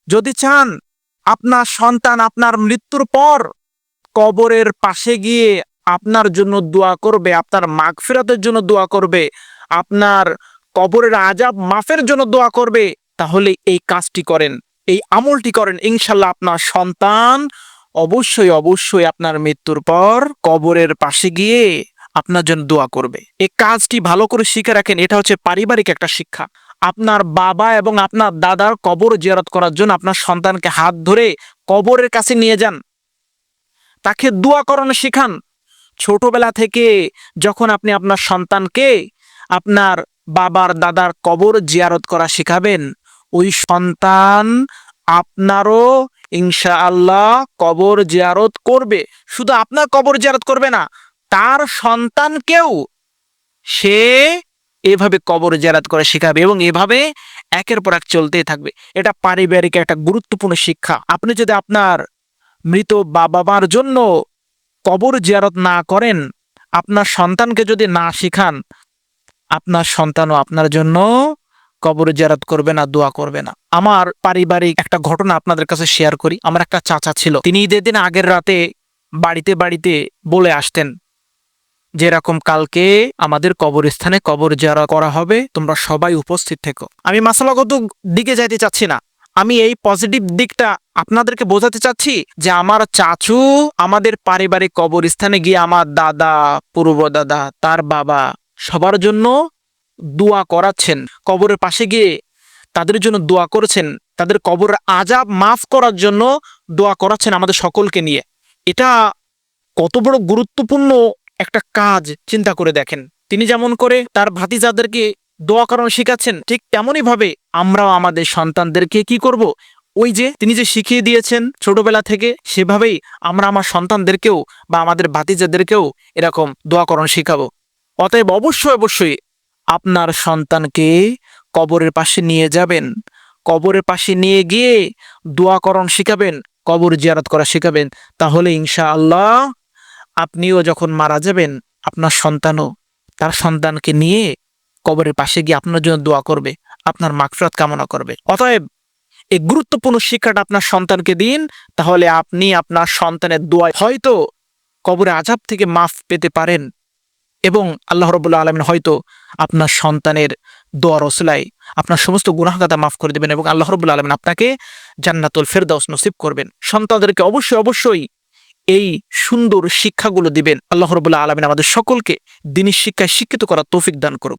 যদি চান আপনার সন্তান আপনার মৃত্যুর পর কবরের পাশে গিয়ে আপনার জন্য দোয়া করবে, আপনার মাগফিরাতের জন্য দোয়া করবে, আপনার কবরের আযাব মাফের জন্য দোয়া করবে, তাহলে এই কাজটি করেন, এই আমলটি করেন, ইনশাল্লাহ আপনার সন্তান অবশ্যই অবশ্যই আপনার মৃত্যুর পর কবরের পাশে গিয়ে আপনার জন্য দোয়া করবে। এই কাজটি ভালো করে শিখে রাখেন, এটা হচ্ছে পারিবারিক একটা শিক্ষা। আপনার বাবা এবং আপনার দাদার কবর জিয়ারত করার জন্য আপনার সন্তানকে হাত ধরে কবরের কাছে নিয়ে যান, তাকে দোয়া করানো শিখান। ছোটবেলা থেকে যখন আপনি আপনার সন্তানকে আপনার বাবার দাদার কবর জিয়ারত করা শিখাবেন, ওই সন্তান আপনারও ইনশাআল্লাহ কবর জিয়ারত করবে। শুধু আপনার কবর জিয়ারত করবে না, তার সন্তানকেও সে এভাবে কবর জিয়ারত করে শিখাবে এবং এভাবে একের পর এক চলতেই থাকবে। এটা পারিবারিক একটা গুরুত্বপূর্ণ শিক্ষা। আপনি যদি আপনার মৃত বাবা মার জন্য কবর জিয়ারত না করেন, আপনার সন্তানকে যদি না শিখান, আপনার সন্তানও আপনার জন্য কবর জিয়ারত করবে না, দোয়া করবে না। আমার পারিবারিক একটা ঘটনা আপনাদের কাছে শেয়ার করি। আমার একটা চাচা ছিল, তিনি ঈদের দিন আগের রাতে বাড়িতে বাড়িতে বলে আসতেন যে এরকম কালকে আমাদের কবরস্থানে কবর জিয়ারত করা হবে, তোমরা সবাই উপস্থিত থেকো। আমি মাসালাগত দিকে যাইতে চাচ্ছি না, আমি এই পজিটিভ দিকটা আপনাদেরকে বোঝাতে চাচ্ছি যে আমার চাচু আমাদের পারিবারিক কবরস্থানে গিয়ে আমার দাদা, পূর্ব দাদা, তার বাবা সবার জন্য দোয়া করাচ্ছেন। কবরের পাশে গিয়ে তাদের জন্য দোয়া করেছেন, তাদের কবরের আযাব মাফ করার জন্য দোয়া করাচ্ছেন আমাদের সকলকে নিয়ে। এটা কত বড় গুরুত্বপূর্ণ একটা কাজ চিন্তা করে দেখেন। তিনি যেমন করে তার ভাতিজাদেরকে দোয়া করানো শিখাচ্ছেন, ঠিক তেমনই ভাবে আমরাও আমাদের সন্তানদেরকে কি করব, ওই যে তিনি যে শিখিয়ে দিয়েছেন ছোটবেলা থেকে, সেভাবেই আমরা আমার সন্তানদেরকেও বা আমাদের ভাতিজাদেরকেও এরকম দোয়া করানো শিখাবো। অতএব অবশ্যই অবশ্যই আপনার সন্তানকে কবরের পাশে নিয়ে যাবেন, কবরের পাশে নিয়ে গিয়ে দোয়া করানো শিখাবেন, কবর জিয়ারত করা শিখাবেন। তাহলে ইনশাআল্লাহ আপনিও যখন মারা যাবেন, আপনার সন্তানও তার সন্তানকে নিয়ে কবরের পাশে গিয়ে আপনার জন্য দোয়া করবে, আপনার মাগফিরাত কামনা করবে। অতএব এই গুরুত্বপূর্ণ শিক্ষাটা আপনার সন্তানকে দিন, তাহলে আপনি আপনার সন্তানের দোয়ায় হয়তো কবরে আযাব থেকে মাফ পেতে পারেন এবং আল্লাহ রাব্বুল আলামিন হয়তো আপনার সন্তানের দোয়ার ওসিলায় আপনার সমস্ত গুনাহ খাতা মাফ করে দেবেন এবং আল্লাহ রাব্বুল আলামিন আপনাকে জান্নাতুল ফেরদাউস নসিব করবেন। সন্তানদেরকে অবশ্যই অবশ্যই এই সুন্দর শিক্ষাগুলো দিবেন। আল্লাহ রাব্বুল আলামিন আমাদের সকলকে দ্বীনি শিক্ষায় শিক্ষিত করার তৌফিক দান করুক।